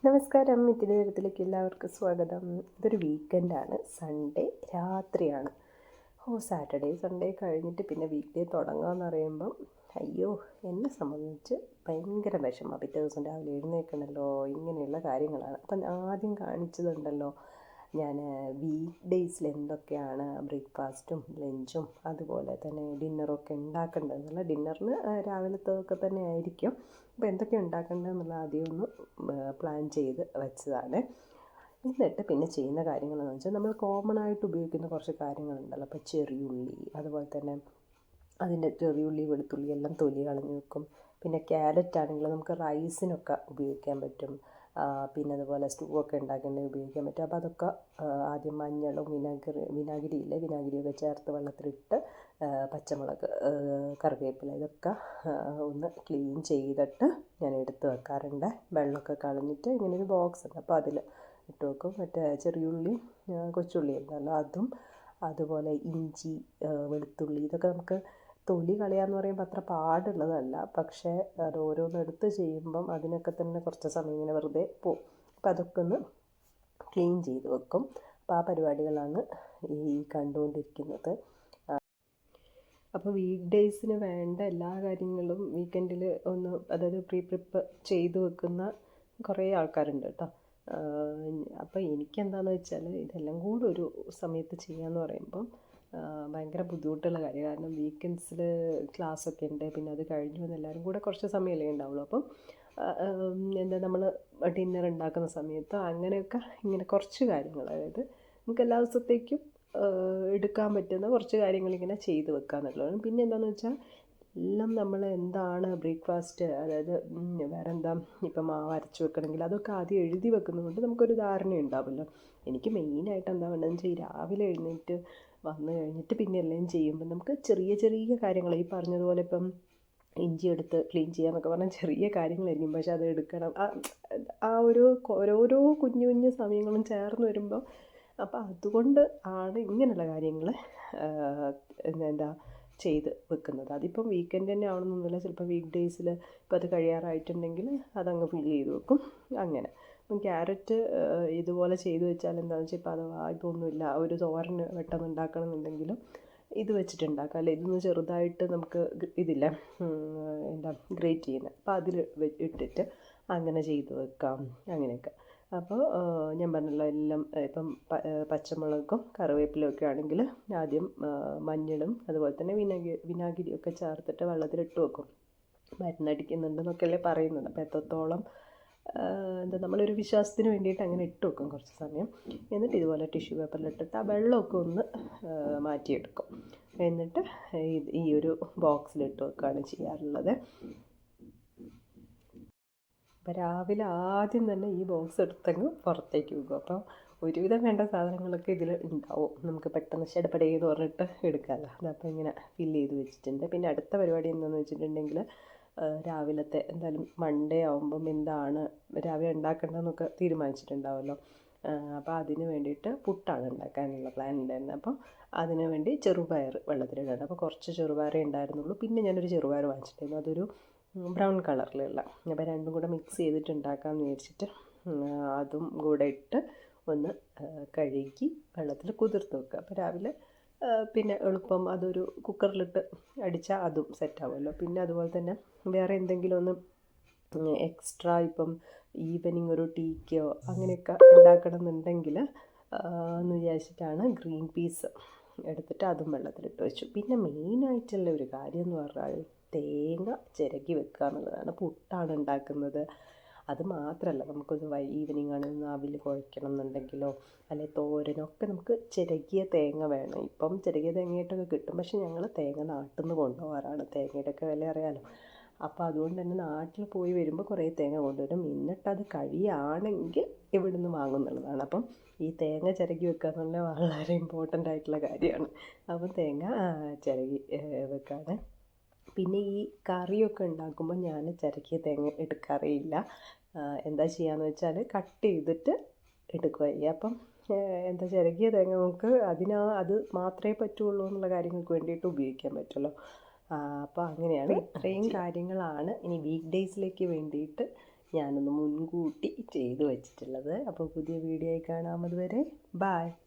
നമസ്കാരം. മിഥില നേരത്തിലേക്ക് എല്ലാവർക്കും സ്വാഗതം. ഇതൊരു വീക്കെൻഡാണ്, സൺഡേ രാത്രിയാണ്. സാറ്റർഡേ സൺഡേ കഴിഞ്ഞിട്ട് പിന്നെ വീക്ക് ഡേ തുടങ്ങാമെന്ന് പറയുമ്പം അയ്യോ, എന്നെ സംബന്ധിച്ച് ഭയങ്കര വിഷമമാണ്. പിറ്റേ ദിവസം രാവിലെ എഴുന്നേൽക്കണമല്ലോ, ഇങ്ങനെയുള്ള കാര്യങ്ങളാണ്. അപ്പം ആദ്യം കാണിച്ചതുണ്ടല്ലോ ഞാൻ വീക്ക് ഡേയ്സിൽ എന്തൊക്കെയാണ് ബ്രേക്ക്ഫാസ്റ്റും ലഞ്ചും അതുപോലെ തന്നെ ഡിന്നറൊക്കെ ഉണ്ടാക്കേണ്ടതെന്നുള്ള. ഡിന്നറിന് രാവിലത്തതൊക്കെ തന്നെ ആയിരിക്കും. അപ്പോൾ എന്തൊക്കെ ഉണ്ടാക്കേണ്ടതെന്നുള്ള ആദ്യം ഒന്ന് പ്ലാൻ ചെയ്ത് വെച്ചതാണ്. എന്നിട്ട് പിന്നെ ചെയ്യുന്ന കാര്യങ്ങളെന്ന് വെച്ചാൽ നമ്മൾ കോമൺ ആയിട്ട് ഉപയോഗിക്കുന്ന കുറച്ച് കാര്യങ്ങളുണ്ടല്ലോ. അപ്പോൾ ചെറിയുള്ളി, അതുപോലെ തന്നെ അതിൻ്റെ ചെറിയുള്ളി വെളുത്തുള്ളി എല്ലാം തൊലി കളഞ്ഞ് വെക്കും. പിന്നെ ക്യാരറ്റ് ആണെങ്കിൽ നമുക്ക് റൈസിനൊക്കെ ഉപയോഗിക്കാൻ പറ്റും. പിന്നെ അതുപോലെ സ്റ്റൂ ഒക്കെ ഉണ്ടാക്കേണ്ടത് ഉപയോഗിക്കാൻ പറ്റും. അപ്പോൾ അതൊക്കെ ആദ്യം മഞ്ഞളും വിനാഗിരിയൊക്കെ ചേർത്ത് വെള്ളത്തിലിട്ട് പച്ചമുളക്, കറിവേപ്പില ഇതൊക്കെ ഒന്ന് ക്ലീൻ ചെയ്തിട്ട് ഞാൻ എടുത്ത് വെക്കാറുണ്ട്. വെള്ളമൊക്കെ കളഞ്ഞിട്ട് ഇങ്ങനൊരു ബോക്സ് ഉണ്ട്, അപ്പോൾ അതിൽ ഇട്ട് വെക്കും. മറ്റേ ചെറിയുള്ളി, കൊച്ചുള്ളി ഉണ്ടല്ലോ അതും, അതുപോലെ ഇഞ്ചി, വെളുത്തുള്ളി ഇതൊക്കെ നമുക്ക് തൊലി കളയാന്ന് പറയുമ്പോൾ അത്ര പാടുള്ളതല്ല. പക്ഷേ അത് ഓരോന്ന് എടുത്ത് ചെയ്യുമ്പം അതിനൊക്കെ തന്നെ കുറച്ച് സമയം ഇങ്ങനെ വെറുതെ പോവും. അപ്പം അതൊക്കെ ഒന്ന് ക്ലീൻ ചെയ്ത് വെക്കും. അപ്പോൾ ആ പരിപാടികളാണ് ഈ കണ്ടുകൊണ്ടിരിക്കുന്നത്. അപ്പോൾ വീക്ക് ഡേയ്സിന് വേണ്ട എല്ലാ കാര്യങ്ങളും വീക്കെൻഡിൽ ഒന്ന് അതായത് പ്രിപ്പ് ചെയ്ത് വെക്കുന്ന കുറേ ആൾക്കാരുണ്ട് കേട്ടോ. അപ്പോൾ എനിക്കെന്താണെന്ന് വെച്ചാൽ ഇതെല്ലാം കൂടെ ഒരു സമയത്ത് ചെയ്യാമെന്ന് പറയുമ്പം ഭയങ്കര ബുദ്ധിമുട്ടുള്ള കാര്യം. കാരണം വീക്കെൻഡ്സിൽ ക്ലാസ്സൊക്കെ ഉണ്ട്, പിന്നെ അത് കഴിഞ്ഞ് വന്ന് എല്ലാവരും കൂടെ കുറച്ച് സമയമല്ലേ ഉണ്ടാവുള്ളൂ. അപ്പം നമ്മൾ ഡിന്നർ ഉണ്ടാക്കുന്ന സമയത്ത് അങ്ങനെയൊക്കെ ഇങ്ങനെ കുറച്ച് കാര്യങ്ങൾ, അതായത് നമുക്ക് എല്ലാ ദിവസത്തേക്കും എടുക്കാൻ പറ്റുന്ന കുറച്ച് കാര്യങ്ങളിങ്ങനെ ചെയ്ത് വെക്കുക എന്നുള്ളതാണ്. പിന്നെ എന്താണെന്ന് വെച്ചാൽ എല്ലാം നമ്മൾ എന്താണ് ബ്രേക്ക്ഫാസ്റ്റ്, അതായത് വേറെ എന്താ ഇപ്പം മാവ് അരച്ച് വെക്കണമെങ്കിൽ അതൊക്കെ ആദ്യം എഴുതി വെക്കുന്നതുകൊണ്ട് നമുക്കൊരു ധാരണ ഉണ്ടാവുമല്ലോ. എനിക്ക് മെയിനായിട്ട് എന്താ വേണ്ടതെന്ന് വെച്ചാൽ ഈ രാവിലെ എഴുന്നേറ്റ് വന്നു കഴിഞ്ഞിട്ട് പിന്നെ എല്ലാം ചെയ്യുമ്പോൾ നമുക്ക് ചെറിയ ചെറിയ കാര്യങ്ങൾ ഈ പറഞ്ഞതുപോലെ ഇപ്പം ഇഞ്ചി എടുത്ത് ക്ലീൻ ചെയ്യാമെന്നൊക്കെ പറഞ്ഞാൽ ചെറിയ കാര്യങ്ങളായിരിക്കും, പക്ഷെ അത് എടുക്കണം. ആ ഒരു ഓരോരോ കുഞ്ഞു കുഞ്ഞു സമയങ്ങളും ചേർന്ന് വരുമ്പോൾ അപ്പോൾ അതുകൊണ്ട് ആണ് ഇങ്ങനെയുള്ള കാര്യങ്ങൾ എന്താ ചെയ്ത് വെക്കുന്നത്. അതിപ്പം വീക്കെൻഡ് തന്നെ ആവണമെന്നൊന്നുമില്ല. ചിലപ്പോൾ വീക്ക് ഡേയ്സിൽ ഇപ്പോൾ അത് കഴിയാറായിട്ടുണ്ടെങ്കിൽ അതങ്ങ് ഫിൽ ചെയ്ത് വെക്കും അങ്ങനെ. അപ്പം ക്യാരറ്റ് ഇതുപോലെ ചെയ്ത് വെച്ചാൽ എന്താണെന്ന് വെച്ചാൽ ഇപ്പോൾ അഥവാ ഇപ്പോൾ ഒന്നുമില്ല ഒരു തോരന് പെട്ടെന്ന് ഉണ്ടാക്കണമെന്നുണ്ടെങ്കിലും ഇത് വെച്ചിട്ടുണ്ടാക്കാം. അല്ലെ ഇതൊന്ന് ചെറുതായിട്ട് നമുക്ക് ഇതില്ല എന്താ ഗ്രേറ്റ് ചെയ്യുന്നത്, അപ്പോൾ അതിൽ ഇട്ടിട്ട് അങ്ങനെ ചെയ്ത് വെക്കാം അങ്ങനെയൊക്കെ. അപ്പോൾ ഞാൻ പറഞ്ഞല്ലോ എല്ലാം ഇപ്പം പച്ചമുളകും കറിവേപ്പിലയും ഒക്കെ ആണെങ്കിൽ ആദ്യം മഞ്ഞളും അതുപോലെ തന്നെ വിനാഗിരിയൊക്കെ ചേർത്തിട്ട് വെള്ളത്തിലിട്ട് വെക്കും. മരുന്നടിക്കുന്നുണ്ടെന്നൊക്കെയല്ലേ പറയുന്നത്. അപ്പോൾ എത്രത്തോളം എന്താ നമ്മളൊരു വിശ്വാസത്തിന് വേണ്ടിയിട്ട് അങ്ങനെ ഇട്ട് വെക്കും കുറച്ച് സമയം. എന്നിട്ട് ഇതുപോലെ ടിഷ്യൂ പേപ്പറിലിട്ടിട്ട് ആ വെള്ളമൊക്കെ ഒന്ന് മാറ്റിയെടുക്കും. എന്നിട്ട് ഈ ഒരു ബോക്സിലിട്ട് വെക്കുകയാണ് ചെയ്യാറുള്ളത്. അപ്പോൾ രാവിലെ ആദ്യം തന്നെ ഈ ബോക്സ് എടുത്തങ്ങ് പുറത്തേക്ക് വെക്കും. അപ്പോൾ ഒരുവിധം വേണ്ട സാധനങ്ങളൊക്കെ ഇതിൽ ഉണ്ടാവും, നമുക്ക് പെട്ടെന്ന് ഷെടപടേന്ന് പറഞ്ഞിട്ട് എടുക്കാമല്ലോ. അതപ്പോൾ ഇങ്ങനെ ഫില്ല് ചെയ്ത് വെച്ചിട്ടുണ്ട്. പിന്നെ അടുത്ത പരിപാടി എന്താണെന്ന് വെച്ചിട്ടുണ്ടെങ്കിൽ രാവിലത്തെ എന്തായാലും മൺഡേ ആകുമ്പം എന്താണ് രാവിലെ ഉണ്ടാക്കേണ്ടതെന്നൊക്കെ തീരുമാനിച്ചിട്ടുണ്ടാവുമല്ലോ. അപ്പോൾ അതിന് വേണ്ടിയിട്ട് പുട്ടാണ് ഉണ്ടാക്കാനുള്ള പ്ലാൻ ഉണ്ടായിരുന്നത്. അപ്പോൾ അതിന് വേണ്ടി ചെറുപയർ വെള്ളത്തിലിടണം. അപ്പോൾ കുറച്ച് ചെറുപയറേ ഉണ്ടായിരുന്നുള്ളൂ. പിന്നെ ഞാനൊരു ചെറുപയർ വാങ്ങിച്ചിട്ടുണ്ടായിരുന്നു, അതൊരു ബ്രൗൺ കളറിലുള്ള. അപ്പോൾ രണ്ടും കൂടെ മിക്സ് ചെയ്തിട്ട് ഉണ്ടാക്കാമെന്ന് വിചാരിച്ചിട്ട് അതും കൂടെ ഇട്ട് ഒന്ന് കഴുകി വെള്ളത്തിൽ കുതിർത്ത് വെക്കുക. അപ്പോൾ രാവിലെ പിന്നെ എളുപ്പം അതൊരു കുക്കറിലിട്ട് അടിച്ചാൽ അതും സെറ്റാവുമല്ലോ. പിന്നെ അതുപോലെ തന്നെ വേറെ എന്തെങ്കിലും ഒന്ന് എക്സ്ട്രാ ഇപ്പം ഈവനിങ് ഒരു ടീക്കോ അങ്ങനെയൊക്കെ ഉണ്ടാക്കണം എന്നുണ്ടെങ്കിൽ എന്ന് വിചാരിച്ചിട്ടാണ് ഗ്രീൻ പീസ് എടുത്തിട്ട് അതും വെള്ളത്തിലിട്ട് വെച്ചു. പിന്നെ മെയിനായിട്ടുള്ള ഒരു കാര്യം എന്ന് പറഞ്ഞാൽ തേങ്ങ ചിരകി വെക്കുക എന്നുള്ളതാണ്. പുട്ടാണ് ഉണ്ടാക്കുന്നത്, അത് മാത്രമല്ല നമുക്കൊരു ഈവനിങ് ആണ് അവിൽ കുഴയ്ക്കണം എന്നുണ്ടെങ്കിലോ അല്ലെ തോരനൊക്കെ നമുക്ക് ചിരകിയ തേങ്ങ വേണം. ഇപ്പം ചിരകിയ തേങ്ങയായിട്ടൊക്കെ കിട്ടും, പക്ഷെ ഞങ്ങൾ തേങ്ങ നാട്ടിൽ നിന്ന് കൊണ്ടുപോകാറാണ്. തേങ്ങയുടെയൊക്കെ വില അറിയാമല്ലോ. അപ്പോൾ അതുകൊണ്ട് തന്നെ നാട്ടിൽ പോയി വരുമ്പോൾ കുറേ തേങ്ങ കൊണ്ടുവരും. എന്നിട്ടത് കഴിയുകയാണെങ്കിൽ ഇവിടെ നിന്ന് വാങ്ങുന്നുള്ളതാണ്. അപ്പം ഈ തേങ്ങ ചിരകി വെക്കുക എന്നുള്ളത് വളരെ ഇമ്പോർട്ടൻ്റ് ആയിട്ടുള്ള കാര്യമാണ്. അപ്പം തേങ്ങ ചിരകി വെക്കാതെ പിന്നെ ഈ കറിയൊക്കെ ഉണ്ടാക്കുമ്പോൾ ഞാൻ ചിരകിയ തേങ്ങ എടുക്കാറേയില്ല. എന്താ ചെയ്യാന്ന് വെച്ചാൽ കട്ട് ചെയ്തിട്ട് എടുക്കുക ചെയ്യുക. അപ്പം എന്താ ചിരകിയ തേങ്ങ നമുക്ക് അത് മാത്രമേ പറ്റുള്ളൂ എന്നുള്ള കാര്യങ്ങൾക്ക് വേണ്ടിയിട്ട് ഉപയോഗിക്കാൻ പറ്റുമല്ലോ. അപ്പോൾ അങ്ങനെയാണ്. ഇത്രയും കാര്യങ്ങളാണ് ഇനി വീക്ക് ഡേയ്സിലേക്ക് വേണ്ടിയിട്ട് ഞാനൊന്ന് മുൻകൂട്ടി ചെയ്തു വച്ചിട്ടുള്ളത്. അപ്പോൾ പുതിയ വീഡിയോ ആയി കാണാം. അതുവരെ ബായ്.